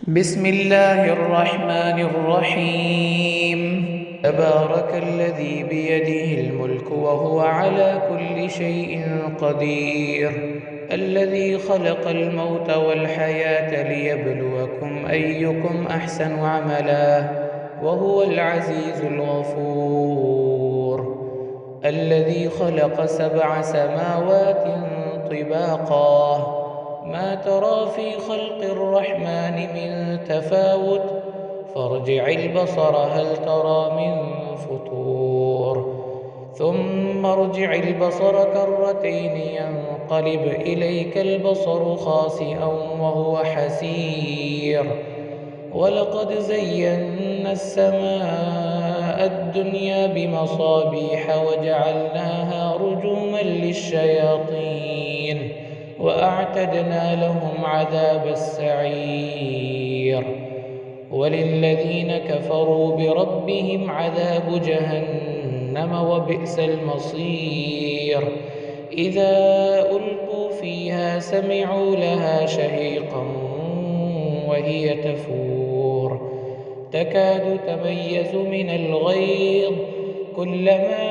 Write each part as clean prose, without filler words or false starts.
بسم الله الرحمن الرحيم. تبارك الذي بيده الملك وهو على كل شيء قدير، الذي خلق الموت والحياة ليبلوكم أيكم أحسن عملا، وهو العزيز الغفور. الذي خلق 7 سماوات طباقا، ما ترى في خلق الرحمن من تفاوت، فارجع البصر هل ترى من فطور، ثم ارجع البصر كرتين ينقلب إليك البصر خاسئا وهو حسير. ولقد زينا السماء الدنيا بمصابيح وجعلناها رجوما للشياطين وأعتدنا لهم عذاب السعير. وللذين كفروا بربهم عذاب جهنم وبئس المصير. إذا ألقوا فيها سمعوا لها شهيقا وهي تفور، تكاد تميز من الغيظ، كلما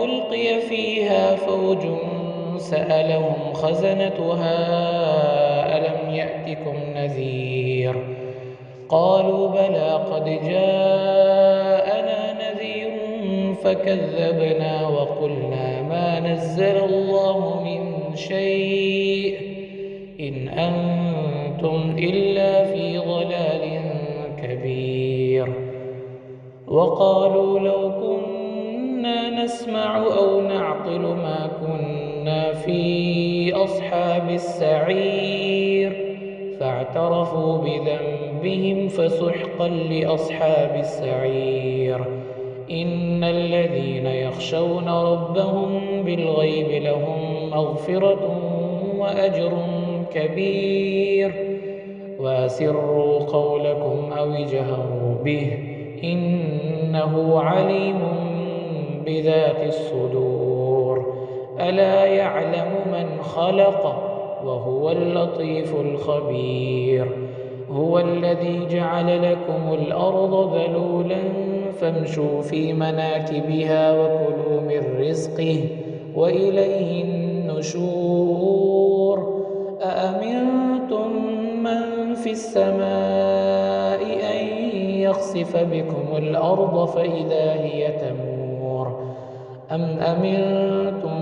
ألقي فيها فوج سألهم خزنتها ألم يأتكم نذير؟ قالوا بلى قد جاءنا نذير فكذبنا وقلنا ما نزل الله من شيء إن أنتم إلا في ضلال كبير. وقالوا لو كنا نسمع أو نعقل ما كنا في أصحاب السعير، فاعترفوا بذنبهم فسحقا لأصحاب السعير. إن الذين يخشون ربهم بالغيب لهم مغفرة وأجر كبير. وأسروا قولكم أو اجهروا به إنه عليم بذات الصدور. ألا يعلم من خلق وهو اللطيف الخبير. هو الذي جعل لكم الأرض ذلولا فامشوا في مناكبها وكلوا من رزقه وإليه النشور. أأمنتم من في السماء أن يخسف بكم الأرض فإذا هي تمور، أم أمنتم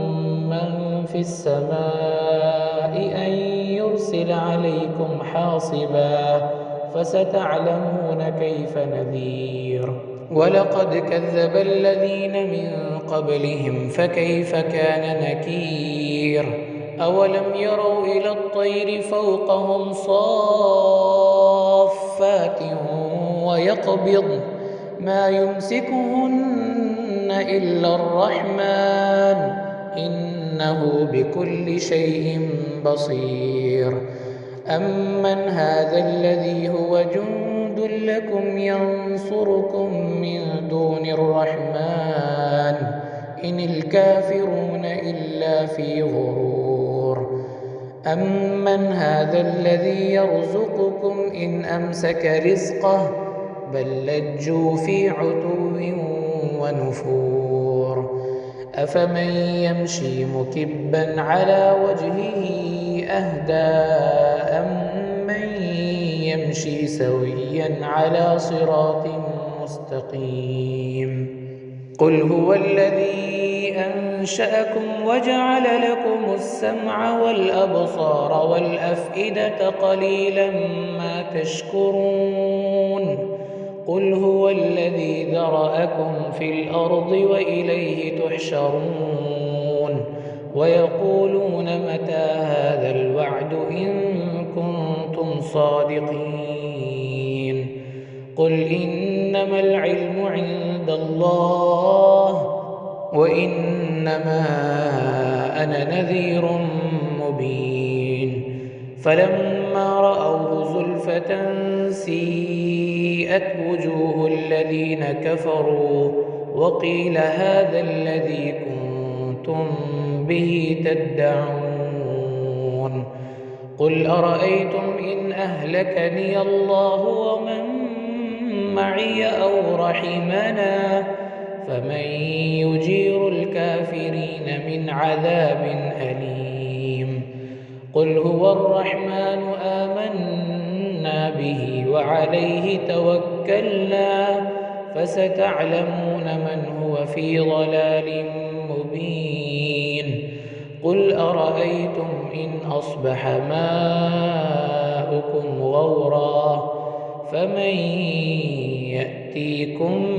من في السماء أن يرسل عليكم حاصبا، فستعلمون كيف نذير. ولقد كذب الذين من قبلهم فكيف كان نكير. أولم يروا إلى الطير فوقهم صافات ويقبضن ما يمسكهن إلا الرحمن إنه بكل شيء بصير. أمن هذا الذي هو جند لكم ينصركم من دون الرحمن إن الكافرون إلا في غرور. أمن هذا الذي يرزقكم إن أمسك رزقه بل لجوا في عتو ونفور. أفمن يمشي مكبا على وجهه أهدى أمن يمشي سويا على صراط مستقيم. قل هو الذي أنشأكم وجعل لكم السمع والأبصار والأفئدة قليلا ما تشكرون. قل هو الذي ذرأكم في الأرض وإليه تحشرون. ويقولون متى هذا الوعد إن كنتم صادقين. قل إنما العلم عند الله وإنما أنا نذير مبين. فلما رأوه زلفة سيئت وجوه الذين كفروا وقيل هذا الذي كنتم به تدعون. قل أرأيتم إن أهلكني الله ومن معي أو رحمنا فمن يجير الكافرين من عذاب أليم قل هو الرحمن آمنا به وعليه توكلنا فستعلمون من هو في ضلال مبين قل أرأيتم إن أصبح ماؤكم غورا فمن يأتيكم